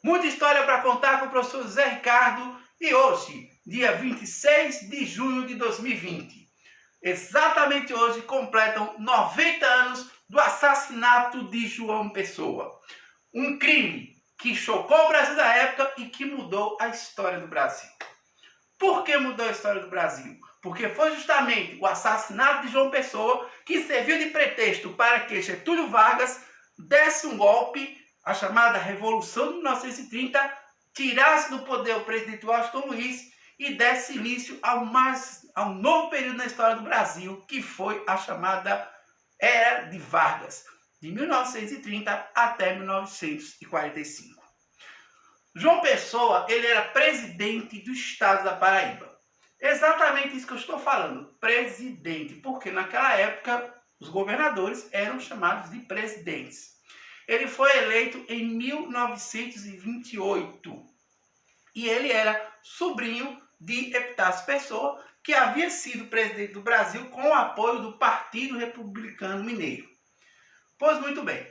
Muita história para contar com o professor José Ricardo e hoje, dia 26 de junho de 2020. Exatamente hoje completam 90 anos do assassinato de João Pessoa. Um crime que chocou o Brasil da época e que mudou a história do Brasil. Por que mudou a história do Brasil? Porque foi justamente o assassinato de João Pessoa que serviu de pretexto para que Getúlio Vargas desse um golpe, a chamada Revolução de 1930, tirasse do poder o presidente Washington Luiz e desse início a um novo período na história do Brasil, que foi a chamada Era de Vargas, de 1930 até 1945. João Pessoa, ele era presidente do estado da Paraíba. Exatamente isso que eu estou falando, presidente, porque naquela época os governadores eram chamados de presidentes. Ele foi eleito em 1928 e ele era sobrinho de Epitácio Pessoa, que havia sido presidente do Brasil com o apoio do Partido Republicano Mineiro. Pois muito bem,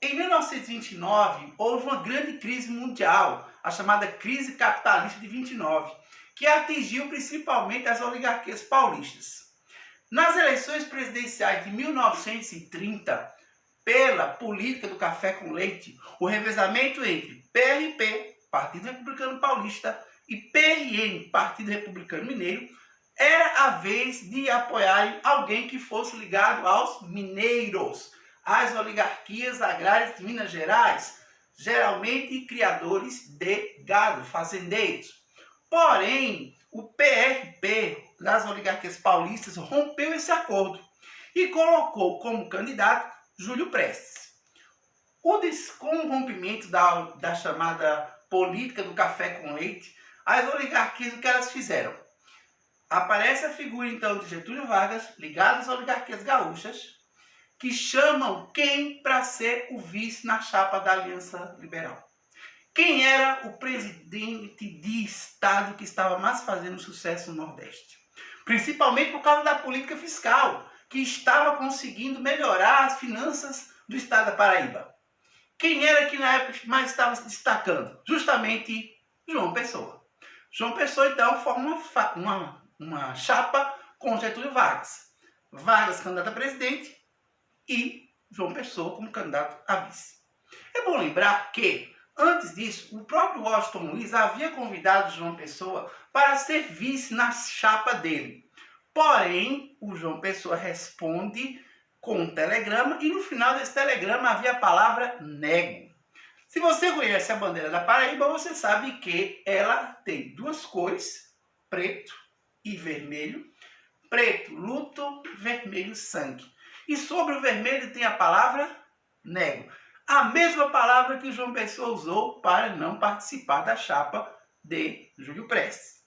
em 1929 houve uma grande crise mundial, a chamada crise capitalista de 29, que atingiu principalmente as oligarquias paulistas. Nas eleições presidenciais de 1930, pela política do café com leite, o revezamento entre PRP, Partido Republicano Paulista, e PRM, Partido Republicano Mineiro, era a vez de apoiarem alguém que fosse ligado aos mineiros, às oligarquias agrárias de Minas Gerais, geralmente criadores de gado, fazendeiros. Porém, o PRP das oligarquias paulistas rompeu esse acordo e colocou como candidato Júlio Prestes. Com o rompimento da chamada política do café com leite, as oligarquias, o que elas fizeram? Aparece a figura então de Getúlio Vargas, ligado às oligarquias gaúchas, que chamam quem para ser o vice na chapa da Aliança Liberal. Quem era o presidente de estado que estava mais fazendo sucesso no Nordeste? Principalmente por causa da política fiscal, que estava conseguindo melhorar as finanças do estado da Paraíba. Quem era que na época mais estava se destacando? Justamente João Pessoa. João Pessoa, então, forma uma chapa com Getúlio Vargas. Vargas candidato a presidente e João Pessoa como candidato a vice. É bom lembrar que, antes disso, o próprio Washington Luiz havia convidado João Pessoa para ser vice na chapa dele. Porém, o João Pessoa responde com um telegrama e no final desse telegrama havia a palavra nego. Se você conhece a bandeira da Paraíba, você sabe que ela tem duas cores, preto e vermelho. Preto, luto, vermelho, sangue. E sobre o vermelho tem a palavra nego. A mesma palavra que João Pessoa usou para não participar da chapa de Júlio Prestes.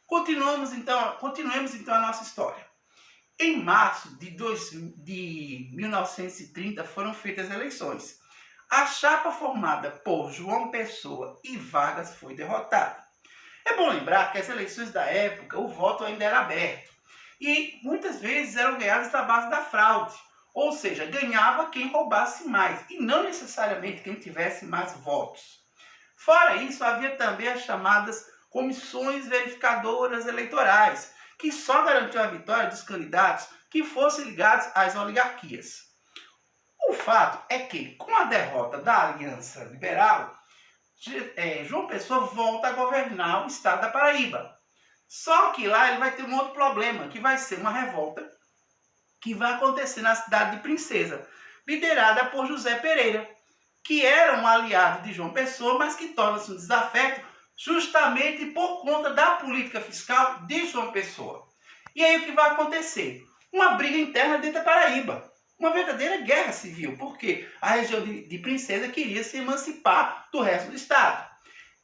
Continuemos então a nossa história. Em março de 1930 foram feitas as eleições. A chapa formada por João Pessoa e Vargas foi derrotada. É bom lembrar que as eleições da época o voto ainda era aberto e muitas vezes eram ganhadas na base da fraude. Ou seja, ganhava quem roubasse mais e não necessariamente quem tivesse mais votos. Fora isso, havia também as chamadas comissões verificadoras eleitorais, que só garantiam a vitória dos candidatos que fossem ligados às oligarquias. O fato é que, com a derrota da Aliança Liberal, João Pessoa volta a governar o estado da Paraíba. Só que lá ele vai ter um outro problema, que vai ser uma revolta que vai acontecer na cidade de Princesa, liderada por José Pereira, que era um aliado de João Pessoa, mas que torna-se um desafeto justamente por conta da política fiscal de João Pessoa. E aí o que vai acontecer? Uma briga interna dentro da Paraíba, uma verdadeira guerra civil, porque a região de Princesa queria se emancipar do resto do estado.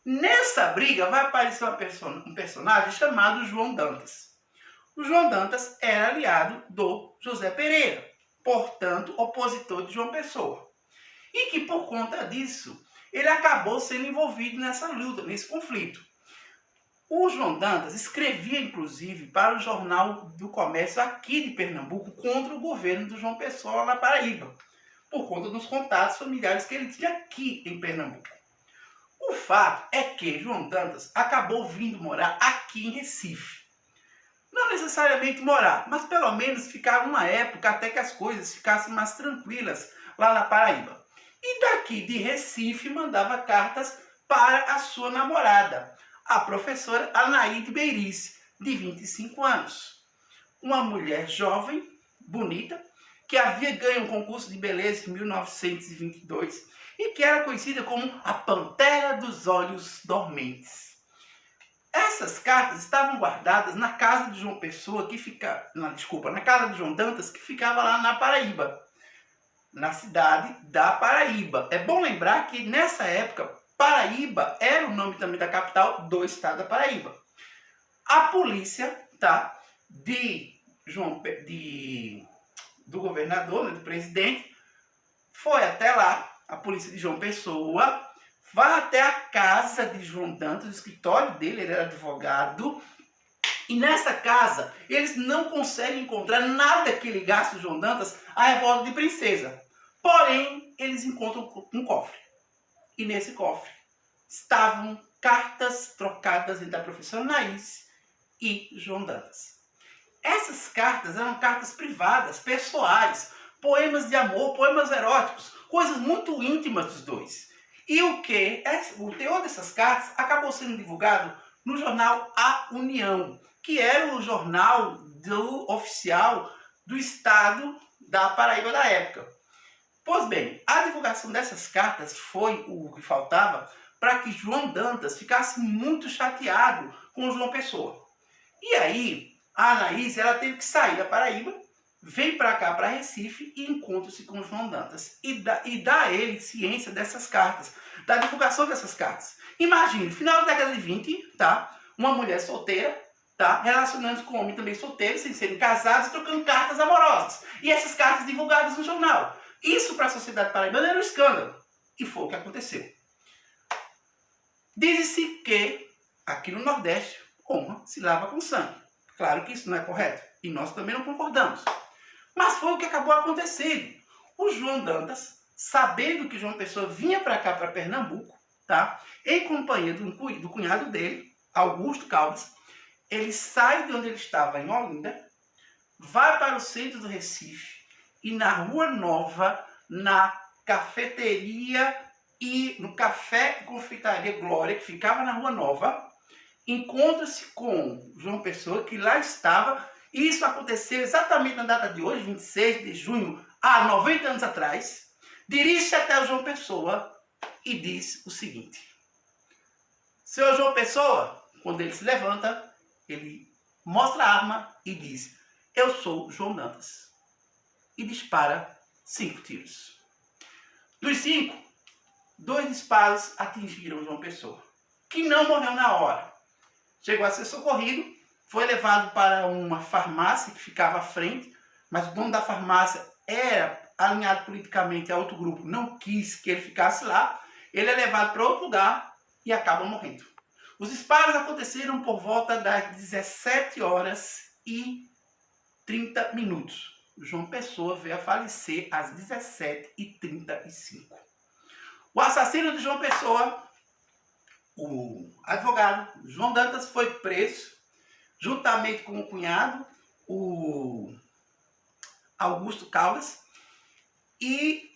Nessa briga vai aparecer um personagem chamado João Dantas. O João Dantas era aliado do José Pereira, portanto, opositor de João Pessoa. E que, por conta disso, ele acabou sendo envolvido nessa luta, nesse conflito. O João Dantas escrevia, inclusive, para o Jornal do Comércio aqui de Pernambuco contra o governo do João Pessoa na Paraíba, por conta dos contatos familiares que ele tinha aqui em Pernambuco. O fato é que João Dantas acabou vindo morar aqui em Recife. Não necessariamente morar, mas pelo menos ficar uma época até que as coisas ficassem mais tranquilas lá na Paraíba. E daqui de Recife mandava cartas para a sua namorada, a professora Anaíde Beirice, de 25 anos. Uma mulher jovem, bonita, que havia ganho um concurso de beleza em 1922 e que era conhecida como a Pantera dos Olhos Dormentes. Essas cartas estavam guardadas na casa de João Pessoa, na casa de João Dantas, que ficava lá na Paraíba, na cidade da Paraíba. É bom lembrar que nessa época, Paraíba era o nome também da capital do estado da Paraíba. A polícia, do governador, do presidente, foi até lá, a polícia de João Pessoa, vai até a casa de João Dantas, o escritório dele, ele era advogado, e nessa casa eles não conseguem encontrar nada que ligasse o João Dantas à revolta de Princesa. Porém, eles encontram um cofre. E nesse cofre estavam cartas trocadas entre a professora Anaíde e João Dantas. Essas cartas eram cartas privadas, pessoais, poemas de amor, poemas eróticos, coisas muito íntimas dos dois. E o teor dessas cartas acabou sendo divulgado no jornal A União, que era o jornal oficial do estado da Paraíba da época. Pois bem, a divulgação dessas cartas foi o que faltava para que João Dantas ficasse muito chateado com João Pessoa. E aí, a Anaíse, ela teve que sair da Paraíba, vem para cá, para Recife, e encontra-se com João Dantas. E dá a ele ciência dessas cartas, da divulgação dessas cartas. Imagine, final da década de 20, uma mulher solteira, relacionando-se com um homem também solteiro, sem serem casados, trocando cartas amorosas. E essas cartas divulgadas no jornal. Isso para a sociedade paraibana era um escândalo. E foi o que aconteceu. Diz-se que, aqui no Nordeste, honra se lava com sangue. Claro que isso não é correto. E nós também não concordamos. Mas foi o que acabou acontecendo. O João Dantas, sabendo que João Pessoa vinha para cá, para Pernambuco, em companhia do cunhado dele, Augusto Caldas, ele sai de onde ele estava, em Olinda, vai para o centro do Recife e na Rua Nova, na cafeteria e no Café e Confeitaria Glória, que ficava na Rua Nova, encontra-se com João Pessoa, que lá estava. Isso aconteceu exatamente na data de hoje, 26 de junho, há 90 anos atrás. Dirige-se até o João Pessoa e diz o seguinte: Senhor João Pessoa, quando ele se levanta, ele mostra a arma e diz: eu sou João Dantas. E dispara 5 tiros. Dos 5, 2 disparos atingiram João Pessoa, que não morreu na hora. Chegou a ser socorrido, foi levado para uma farmácia que ficava à frente, mas o dono da farmácia era alinhado politicamente a outro grupo, não quis que ele ficasse lá. Ele é levado para outro lugar e acaba morrendo. Os disparos aconteceram por volta das 17 horas e 30 minutos. João Pessoa veio a falecer às 17h35. O assassino de João Pessoa, o advogado João Dantas, foi preso, juntamente com o cunhado, o Augusto Caldas, e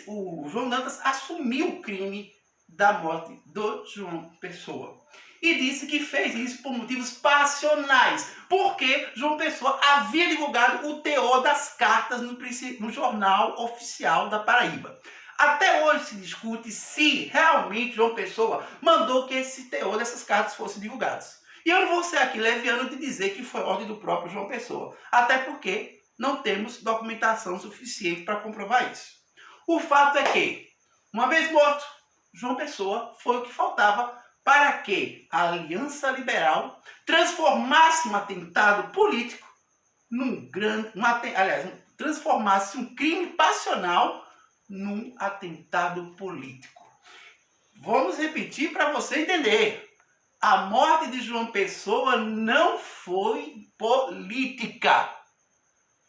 o João Dantas assumiu o crime da morte do João Pessoa. E disse que fez isso por motivos passionais, porque João Pessoa havia divulgado o teor das cartas no jornal oficial da Paraíba. Até hoje se discute se realmente João Pessoa mandou que esse teor dessas cartas fosse divulgados. E eu não vou ser aqui leviano de dizer que foi ordem do próprio João Pessoa, até porque não temos documentação suficiente para comprovar isso. O fato é que, uma vez morto, João Pessoa foi o que faltava para que a Aliança Liberal transformasse um atentado político transformasse um crime passional num atentado político. Vamos repetir para você entender. A morte de João Pessoa não foi política,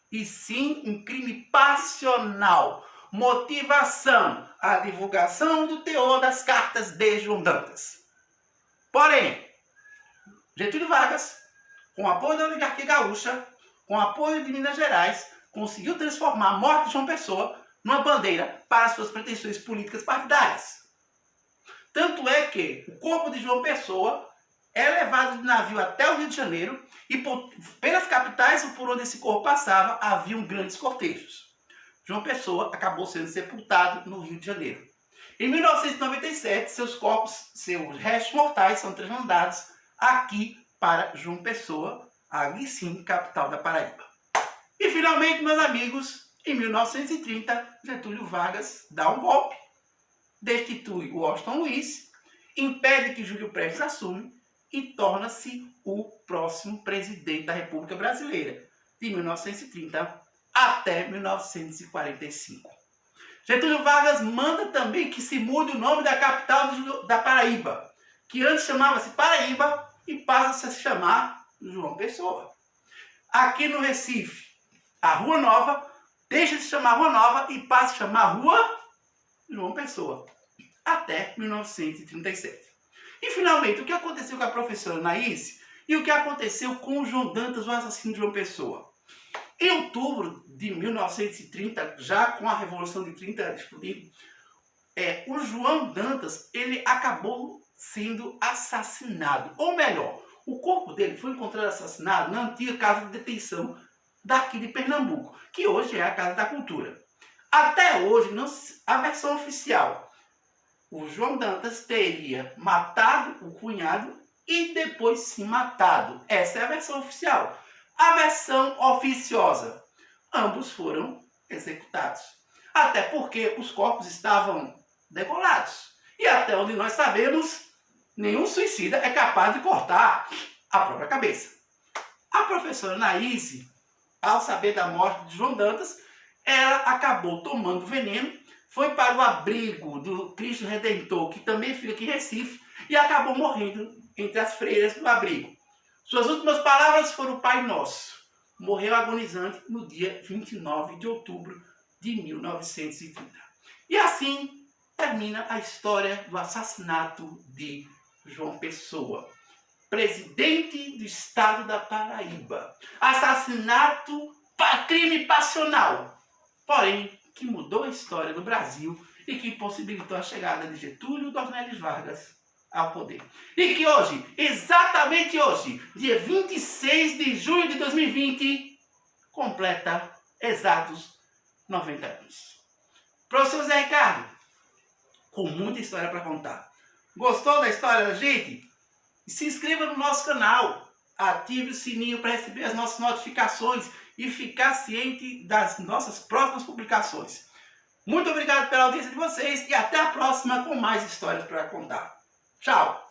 e sim um crime passional. Motivação: a divulgação do teor das cartas de João Dantas. Porém, Getúlio Vargas, com o apoio da oligarquia gaúcha, com o apoio de Minas Gerais, conseguiu transformar a morte de João Pessoa numa bandeira para suas pretensões políticas partidárias. Tanto é que o corpo de João Pessoa é levado de navio até o Rio de Janeiro e pelas capitais por onde esse corpo passava haviam grandes cortejos. João Pessoa acabou sendo sepultado no Rio de Janeiro. Em 1997, seus restos mortais são translandados aqui para João Pessoa, ali sim, capital da Paraíba. E finalmente, meus amigos, em 1930, Getúlio Vargas dá um golpe, destitui Washington Luiz, impede que Júlio Prestes assume e torna-se o próximo presidente da República Brasileira, de 1930 até 1945. Getúlio Vargas manda também que se mude o nome da capital da Paraíba, que antes chamava-se Paraíba e passa a se chamar João Pessoa. Aqui no Recife, a Rua Nova deixa de se chamar Rua Nova e passa a chamar Rua João Pessoa, até 1937. E finalmente, o que aconteceu com a professora Anaíse e o que aconteceu com o João Dantas, o assassino de João Pessoa? Em outubro de 1930, já com a Revolução de 30 explodindo, o João Dantas ele acabou sendo assassinado. Ou melhor, o corpo dele foi encontrado assassinado na antiga casa de detenção daqui de Pernambuco, que hoje é a Casa da Cultura. Até hoje, a versão oficial, o João Dantas teria matado o cunhado e depois se matado. Essa é a versão oficial. A versão oficiosa, ambos foram executados. Até porque os corpos estavam decolados. E até onde nós sabemos, nenhum suicida é capaz de cortar a própria cabeça. A professora Anaíse, ao saber da morte de João Dantas, ela acabou tomando veneno, foi para o abrigo do Cristo Redentor, que também fica aqui em Recife, e acabou morrendo entre as freiras do abrigo. Suas últimas palavras foram o Pai Nosso. Morreu agonizante no dia 29 de outubro de 1930. E assim termina a história do assassinato de João Pessoa, presidente do estado da Paraíba. Assassinato, crime passional, porém que mudou a história do Brasil e que possibilitou a chegada de Getúlio Dornelles Vargas ao poder. E que hoje, exatamente hoje, dia 26 de junho de 2020, completa exatos 90 anos. Professor Zé Ricardo, com muita história para contar. Gostou da história da gente? Se inscreva no nosso canal, ative o sininho para receber as nossas notificações e ficar ciente das nossas próximas publicações. Muito obrigado pela audiência de vocês e até a próxima com mais histórias para contar. Tchau!